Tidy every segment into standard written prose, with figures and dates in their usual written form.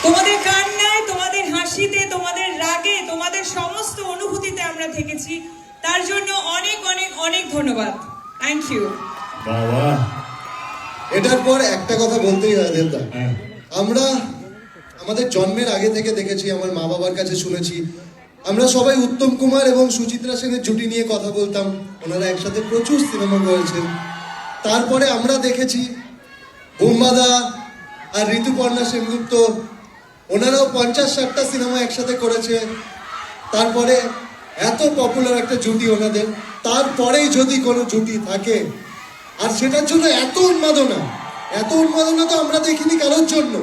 তোমাদের কান্নায়, তোমাদের হাসিতে, তোমাদের রাগে, তোমাদের সমস্ত অনুভূতিতে আমরা থেকেছি। তার জন্য অনেক অনেক অনেক ধন্যবাদ। Thank you. বাবা, এটার পর একটা কথা বলতেই হয় দেবদা, আমরা আমাদের জন্মের আগে থেকে দেখেছি, আমার মা বাবার কাছে শুনেছি, আমরা সবাই উত্তম কুমার এবং সুচিত্রা সেনের জুটি নিয়ে কথা বলতাম। ওনারা একসাথে প্রচুর সিনেমা করেছেন। তারপরে আমরা দেখেছি বোম্বাদা আর ঋতুপর্ণা সেনগুপ্ত, ওনারাও 50-60টা সিনেমা একসাথে করেছে। তারপরে এত পপুলার একটা জুটি ওনাদের, তারপরেই যদি কোনো জুটি থাকে, আর সেটার জন্য এত উন্মাদনা তো আমরা দেখিনি কারোর জন্য।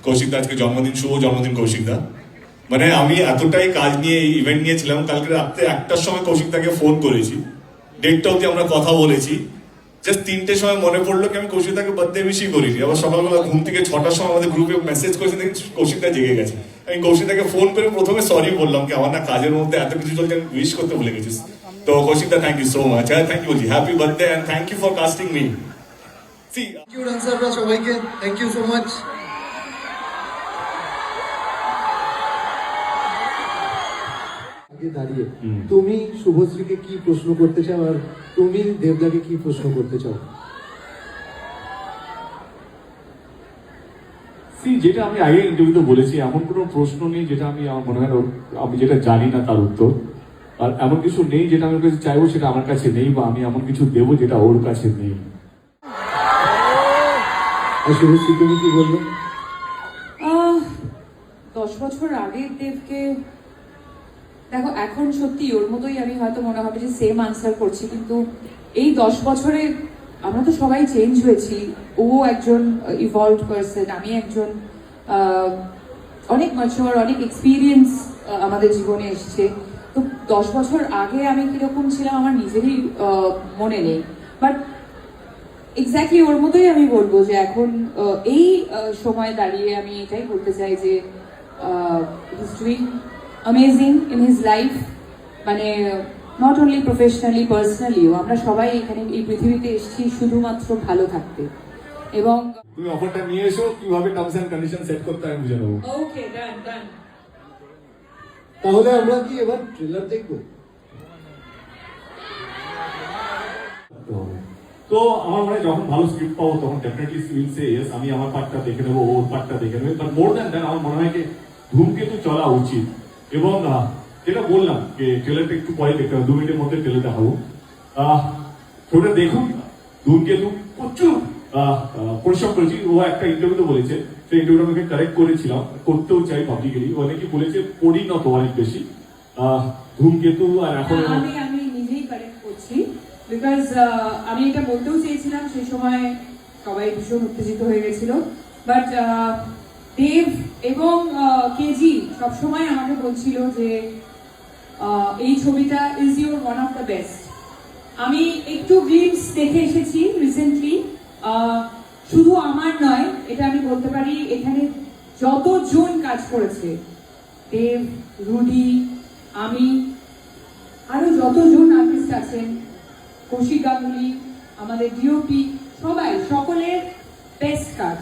কৌশিক দা আজকে জন্মদিন, শুভ জন্মদিন কৌশিক দা। মানে আমি এতটাই কাজ নিয়ে ইভেন্ট নিয়েছিলাম, কালকে রাত্রে 1টার সময় কৌশিক দাকে ফোন করেছি, 1:30 অব্দি আমরা কথা বলেছি। জাস্ট 3টের সময় মনে পড়লো কি আমি কৌশিক দাকে বার্থডে উইশই করিনি। আবার সকালবেলা ঘুম থেকে 6টার সময় আমাদের গ্রুপে মেসেজ করেছি, দেখি কৌশিক দা জেগে গেছে। আমি কৌশিক দাকে ফোন করে প্রথমে সরি বললাম কি আমার না কাজের মধ্যে এত কিছু চলছে, আমি উইশ করতে ভুলে গেছিস। তো কৌশিক দা thank you so much. Thank you বলছি, happy birthday and thank you for casting me. Thank you ডান্সাররা সবাইকে, থ্যাংক ইউ সো মাচ। আগে দাঁড়িয়ে তুমি শুভশ্রীকে কি প্রশ্ন করতে চাও, আর তুমি দেবদাকে কি প্রশ্ন করতে চাও? যেটা আমি আগে ইন্টারভিউতে বলেছি, এমন কোনো প্রশ্ন নেই যেটা আমি আমার মনে হয় আমি যেটা জানি না তার উত্তর, আর এমন কিছু নেই যেটা আমি ওর কাছে চাইবো সেটা আমার কাছে নেই, বা আমি এমন কিছু দেবো যেটা ওর কাছে নেই। আর শুভশ্রী তুমি কি বলবো? 10 বছর আগের দেবকে দেখো, এখন সত্যি ওর মতোই আমি হয়তো মনে হবে যে সেম আনসার করছি, কিন্তু এই 10 বছরে আমরা তো সবাই চেঞ্জ হয়েছি। ও একজন ইভলভড পারসন, আমি একজন অনেক ম্যাচিওর, অনেক এক্সপিরিয়েন্স আমাদের জীবনে এসছে। তো 10 বছর আগে আমি কিরকম ছিলাম আমার নিজেরই মনে নেই, বাট এক্স্যাক্টলি ওর মতোই আমি বলবো যে এখন এই সময় দাঁড়িয়ে আমি এটাই বলতে চাই যে he's doing amazing in his life, মানে নট অনলি প্রফেশনালি, পার্সোনালিও। আমরা সবাই এখানে এই পৃথিবীতে এসেছি শুধুমাত্র ভালো থাকতে। এবং তুমি অফারটা নিয়ে এসো, কিভাবে টার্মস এন্ড কন্ডিশন সেট করতে আমি বুঝে নেবো। ওকে, ডান ডান। তাহলে আমরা কি এবার ট্রেলার দেখবো? তো আমার মনে হয় যখন ভালো স্ক্রিপ্ট পাবো তখন ডেফিনেটলি উইল সে ইয়েস, আমি আমার পার্টটা দেখে নেবো, ওর পার্টটা দেখে নেবে। বাট মোর দ্যান দ্যাট আমার মনে হয় যে ধূমকেতু চলা উচিত। এবং যেটা বললাম যে ট্রেলারটা একটু পরে দেখতে হবে, 2 মিনিটের মধ্যে ট্রেলার দেখাবো। ওটা দেখুন। ধূমকেতু প্রচুর পরিশ্রম করেছি। ও একটা ইন্টারভিউতে বলেছে, সেই ইন্টারভিউটা আমাকে কারেক্ট করেছিলাম, করতেও চাই পাবলিকলি। ও নাকি বলেছে পরিণত অনেক বেশি ধূমকেতু। আর এখন আমি নিজেই কারেক্ট করছি, বিকজ আমি এটা বলতেও চেয়েছিলাম, সেই সময় সবাই ভীষণ উত্তেজিত হয়ে গেছিল। বাট দেব এবং কেজি সবসময় আমাকে বলছিল যে এই ছবিটা is your one of the best. আমি একটু গ্লিমস দেখে এসেছি রিসেন্টলি, শুধু আমার নয়, এটা আমি বলতে পারি এখানে যতজন কাজ করেছে, দেব, রুডি, আমি, আরো যতজন আর্টিস্ট আছেন, কৌশিক গাঙ্গুলি, আমাদের ডিওপি, সবাই সকলের বেস্ট কাজ।